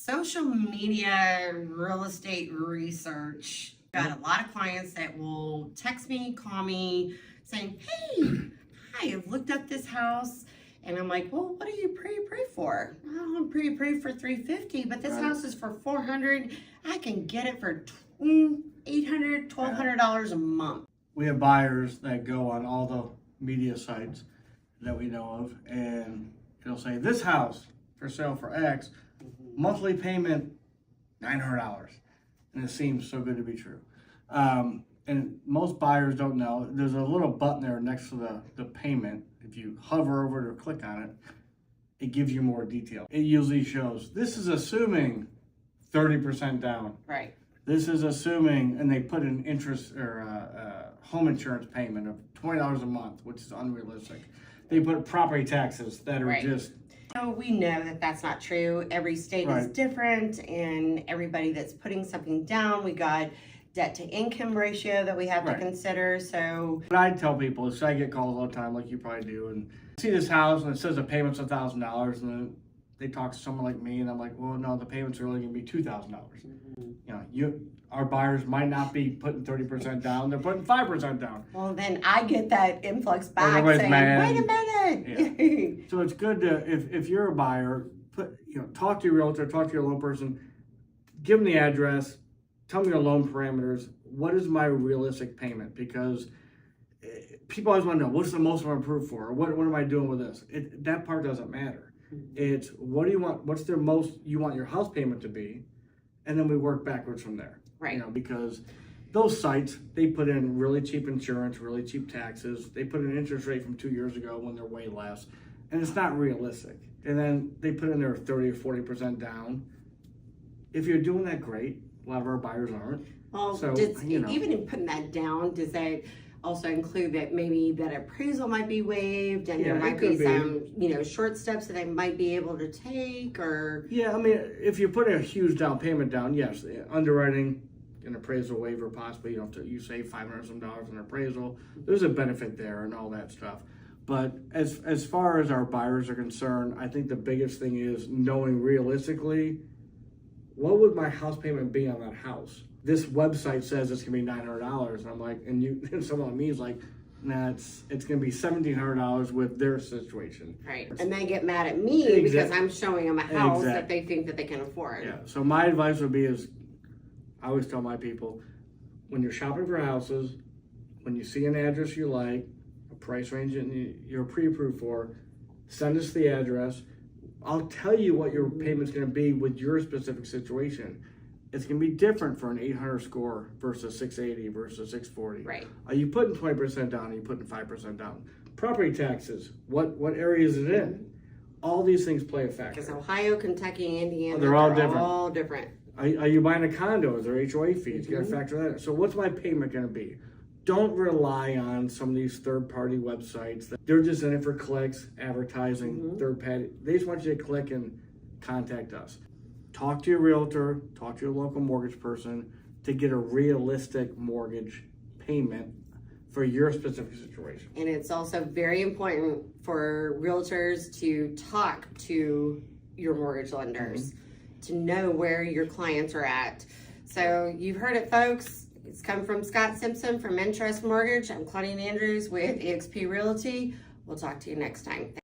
Social media real estate research. Got a lot of clients that will text me, call me, saying, "Hey, hi, I've looked up this house." And I'm like, "Well, what are you pre for?" "Oh, I'm pre for 350, but this house is for 400. I can get it for $800, $1,200 a month." We have buyers that go on all the media sites that we know of, and it'll say, "This house for sale for X, monthly payment $900. And it seems so good to be true. And most buyers don't know, there's a little button there next to the payment. If you hover over it or click on it, it gives you more detail. It usually shows, this is assuming 30% down. Right. This is assuming, and they put an interest or home insurance payment of $20 a month, which is unrealistic. They put property taxes that are just. So we know that that's not true. Every state is different, and everybody that's putting something down, we got debt to income ratio that we have to consider. So what I tell people is, I get calls all the time, like you probably do, and see this house and it says the payment's $1,000, and then they talk to someone like me, and I'm like, well, no, the payments are only going to be $2,000. You know, our buyers might not be putting 30% down; they're putting 5% down. Well, then I get that influx back Everybody's saying, mad. "Wait a minute." Yeah. So it's good to, if you're a buyer, talk to your realtor, talk to your loan person, give them the address, tell them your loan parameters. What is my realistic payment? Because people always want to know, what's the most I'm approved for? Or what am I doing with this? That part doesn't matter. It's what do you want? What's the most you want your house payment to be? And then we work backwards from there. Right. Because those sites, they put in really cheap insurance, really cheap taxes. They put an interest rate from 2 years ago when they're way less. And it's not realistic. And then they put in their 30 or 40% down. If you're doing that, great. A lot of our buyers aren't. Well, so, even in putting that down, does that also include that maybe that appraisal might be waived, and there might be some, short steps that I might be able to take, or? Yeah, I mean, if you're putting a huge down payment down, yes, underwriting, an appraisal waiver possibly, you save $500 some dollars on appraisal. There's a benefit there and all that stuff. But as far as our buyers are concerned, I think the biggest thing is knowing realistically, what would my house payment be on that house? This website says it's gonna be $900, and I'm like, and someone like me is like, nah, it's gonna be $1,700 with their situation. Right, and they get mad at me because I'm showing them a house that they think that they can afford. Yeah. So my advice would be I always tell my people, when you're shopping for houses, when you see an address you like, a price range you're pre-approved for, send us the address. I'll tell you what your payment's gonna be with your specific situation. It's going to be different for an 800 score versus 680 versus 640. Right. Are you putting 20% down? Are you putting 5% down? Property taxes. What area is it in? All these things play a factor. Because Ohio, Kentucky, Indiana, they're all different. Are you buying a condo? Is there HOA fees? You got to factor that in. So what's my payment going to be? Don't rely on some of these third-party websites. They're just in it for clicks, advertising, third-party. They just want you to click and contact us. Talk to your realtor, talk to your local mortgage person to get a realistic mortgage payment for your specific situation. And it's also very important for realtors to talk to your mortgage lenders to know where your clients are at. So you've heard it, folks. It's come from Scott Simpson from Intrust Mortgage. I'm Claudine Andrews with eXp Realty. We'll talk to you next time.